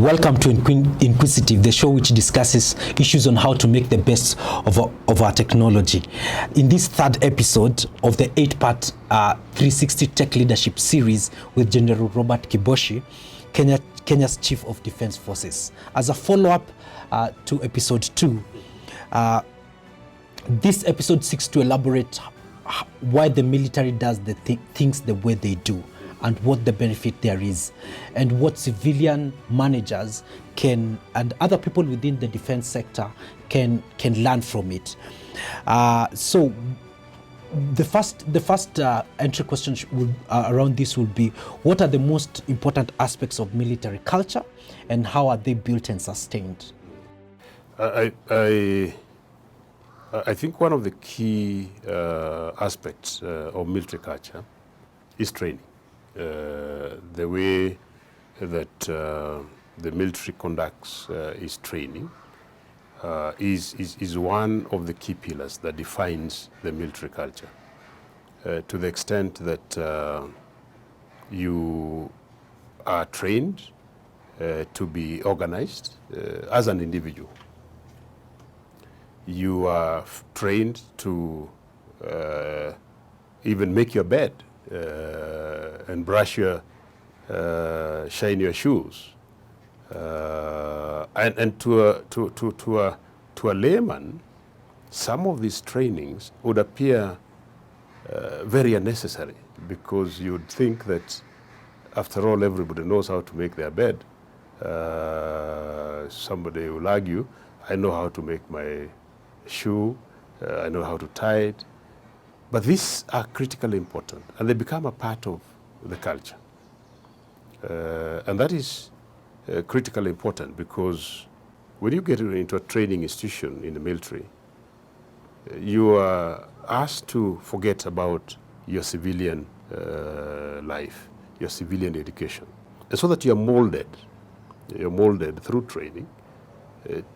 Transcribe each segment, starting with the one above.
welcome to Inquisitive, the show which discusses issues on how to make the best of our technology. In this third episode of the 8-part 360 Tech Leadership series with General Robert Kibochi, Kenya's Chief of Defense Forces. As a follow-up to episode 2, this episode seeks to elaborate why the military does the things the way they do, and what the benefit there is, and what civilian managers can, and other people within the defense sector can learn from it. So the first entry question around this would be, what are the most important aspects of military culture, and how are they built and sustained? I think one of the key aspects of military culture is training. The way that the military conducts its training is one of the key pillars that defines the military culture. To the extent that you are trained to be organized as an individual. You are trained to even make your bed and brush your, shine your shoes. And to a layman, some of these trainings would appear very unnecessary, because you'd think that, after all, everybody knows how to make their bed. Somebody will argue, I know how to make my shoe, I know how to tie it. But these are critically important, and they become a part of the culture. And that is critically important, because when you get into a training institution in the military, you are asked to forget about your civilian life, your civilian education, and so that you're molded through training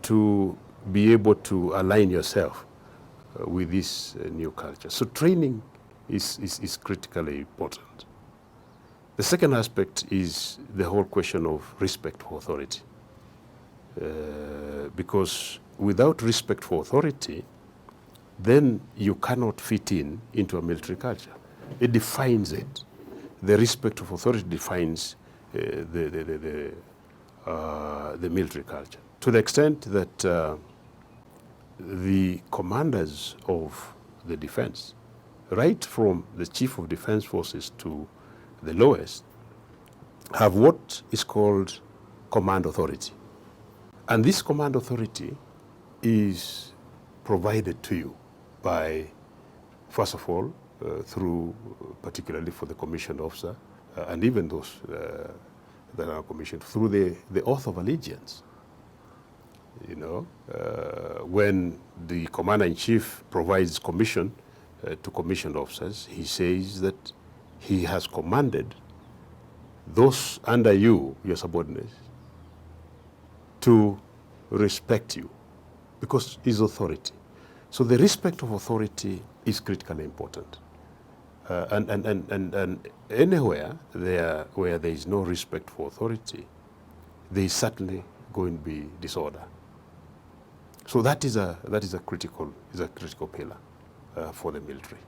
to be able to align yourself with this new culture. So training is critically important. The second aspect is the whole question of respect for authority. Because without respect for authority, then you cannot fit into a military culture. It defines it. The respect of authority defines the military culture. To the extent that the commanders of the defense, right from the Chief of Defense Forces to the lowest, have what is called command authority. And this command authority is provided to you by, first of all, through, particularly for the commissioned officer, and even those that are commissioned, through the oath of allegiance. You know, when the commander-in-chief provides commission to commissioned officers, he says that he has commanded those under you, your subordinates, to respect you, because it's authority. So the respect of authority is critically important. And anywhere where there is no respect for authority, there is certainly going to be disorder. So that is a critical pillar for the military.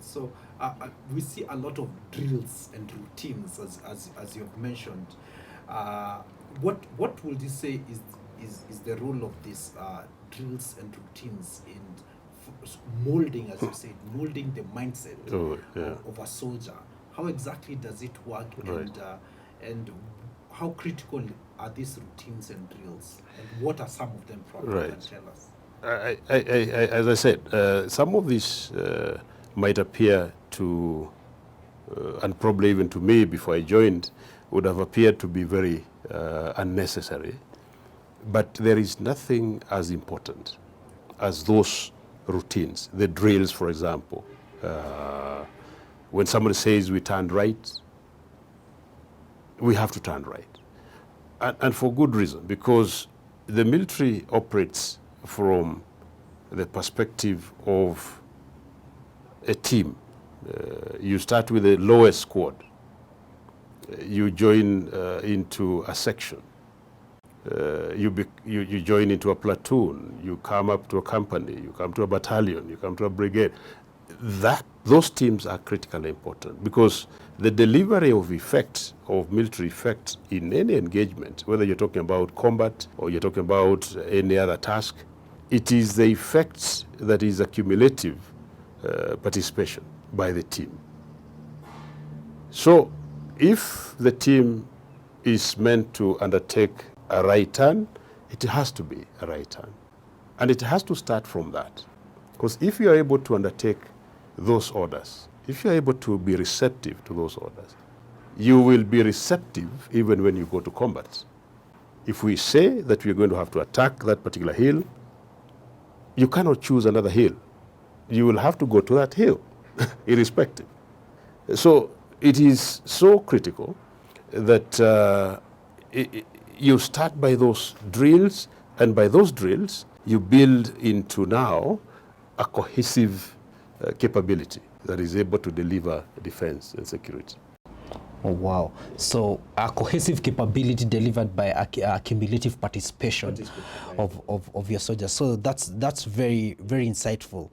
So we see a lot of drills and routines, as you've mentioned. What would you say is the role of these drills and routines in molding, as you said, molding the mindset of a soldier? How exactly does it work, right? And how critical are these routines and drills, and what are some of them? Probably right. Can tell us. As I said, some of these might appear to, and probably even to me before I joined, would have appeared to be very unnecessary. But there is nothing as important as those routines, the drills, for example. When somebody says we turned right, we have to turn right. And for good reason, because the military operates from the perspective of a team. You start with the lowest squad, you join into a section, you join into a platoon, you come up to a company, you come to a battalion, you come to a brigade. Those teams are critically important because the delivery of effects, of military effects in any engagement, whether you're talking about combat or you're talking about any other task, it is the effects that is accumulative participation by the team. So if the team is meant to undertake a right turn, it has to be a right turn. And it has to start from that. Because if you are able to undertake those orders, if you are able to be receptive to those orders, you will be receptive even when you go to combat. If we say that we are going to have to attack that particular hill, you cannot choose another hill. You will have to go to that hill, irrespective. So it is so critical that you start by those drills, and by those drills, you build into now a cohesive capability that is able to deliver defense and security. Oh, wow. So a cohesive capability delivered by a cumulative participation of your soldiers. So that's very, very insightful.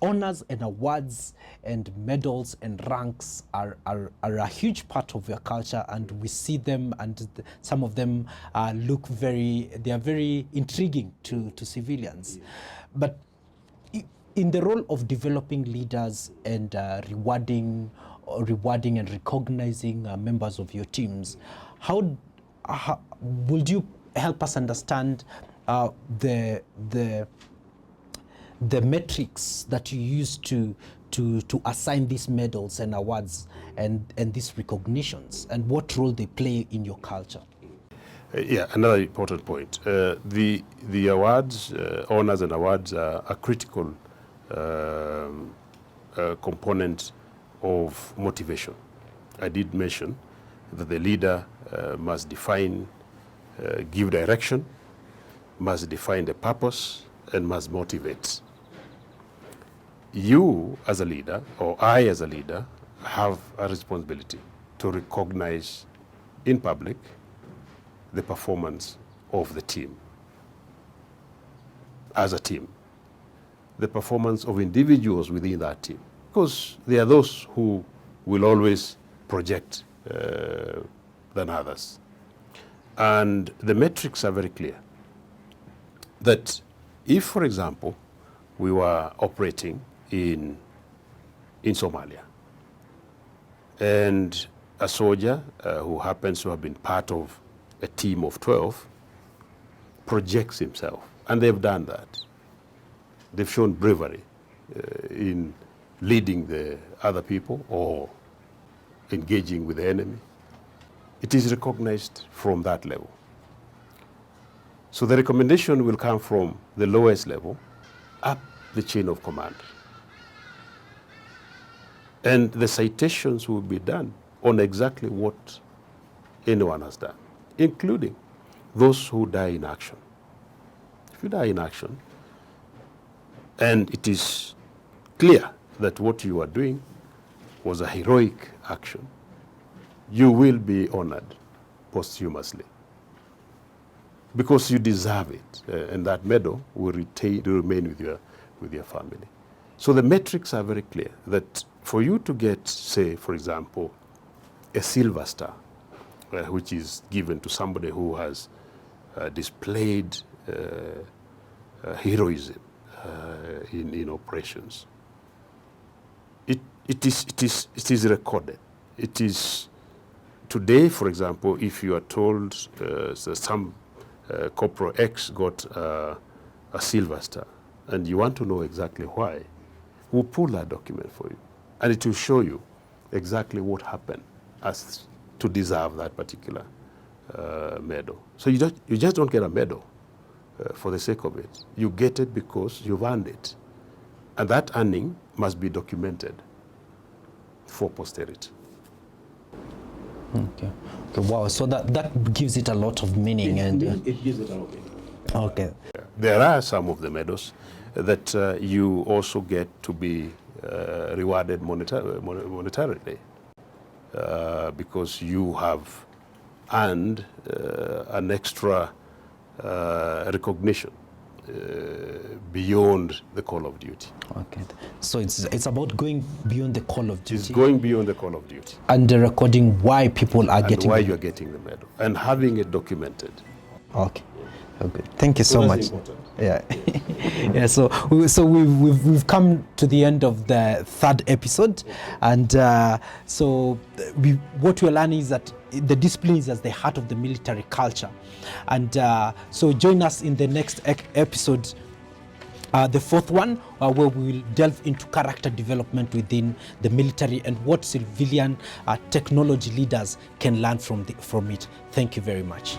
Honors and awards and medals and ranks are a huge part of your culture, and we see them, and some of them they are very intriguing to civilians. Yeah. But in the role of developing leaders and rewarding and recognizing members of your teams, how would you help us understand the metrics that you use to assign these medals and awards and these recognitions, and what role they play in your culture? Yeah, another important point. The awards, honors and awards are a critical component of motivation. I did mention that the leader must define, give direction, must define the purpose, and must motivate. You as a leader, or I as a leader, have a responsibility to recognize in public the performance of the team, as a team, the performance of individuals within that team, because there are those who will always project than others. And the metrics are very clear. That if, for example, we were operating in Somalia, and a soldier who happens to have been part of a team of 12 projects himself, and they've done that. They've shown bravery in leading the other people or engaging with the enemy. It is recognized from that level. So the recommendation will come from the lowest level up the chain of command. And the citations will be done on exactly what anyone has done, including those who die in action. If you die in action, and it is clear that what you are doing was a heroic action, you will be honored posthumously, because you deserve it, and that medal will remain with your family. So the metrics are very clear that for you to get, say, for example, a silver star, which is given to somebody who has displayed heroism in operations, it is recorded. It is today, for example, if you are told some Corporal X got a silver star, and you want to know exactly why, we'll pull that document for you, and it will show you exactly what happened as to deserve that particular medal. So you just don't get a medal for the sake of it. You get it because you've earned it, and that earning must be documented for posterity. Okay. Wow. So that gives it a lot of meaning, it gives it a lot of meaning. Okay. There are some of the medals that you also get to be rewarded monetarily. because you have earned an extra recognition beyond the call of duty. Okay. So it's about going beyond the call of duty. It's going beyond the call of duty. And recording why people are getting why you're getting the medal. And having it documented. Okay. Okay. Thank you so much. Important. Yeah. Yeah. So we've come to the end of the third episode, and what we're learning is that the discipline is at the heart of the military culture, and so join us in the next episode, the fourth one, where we will delve into character development within the military and what civilian technology leaders can learn from it. Thank you very much.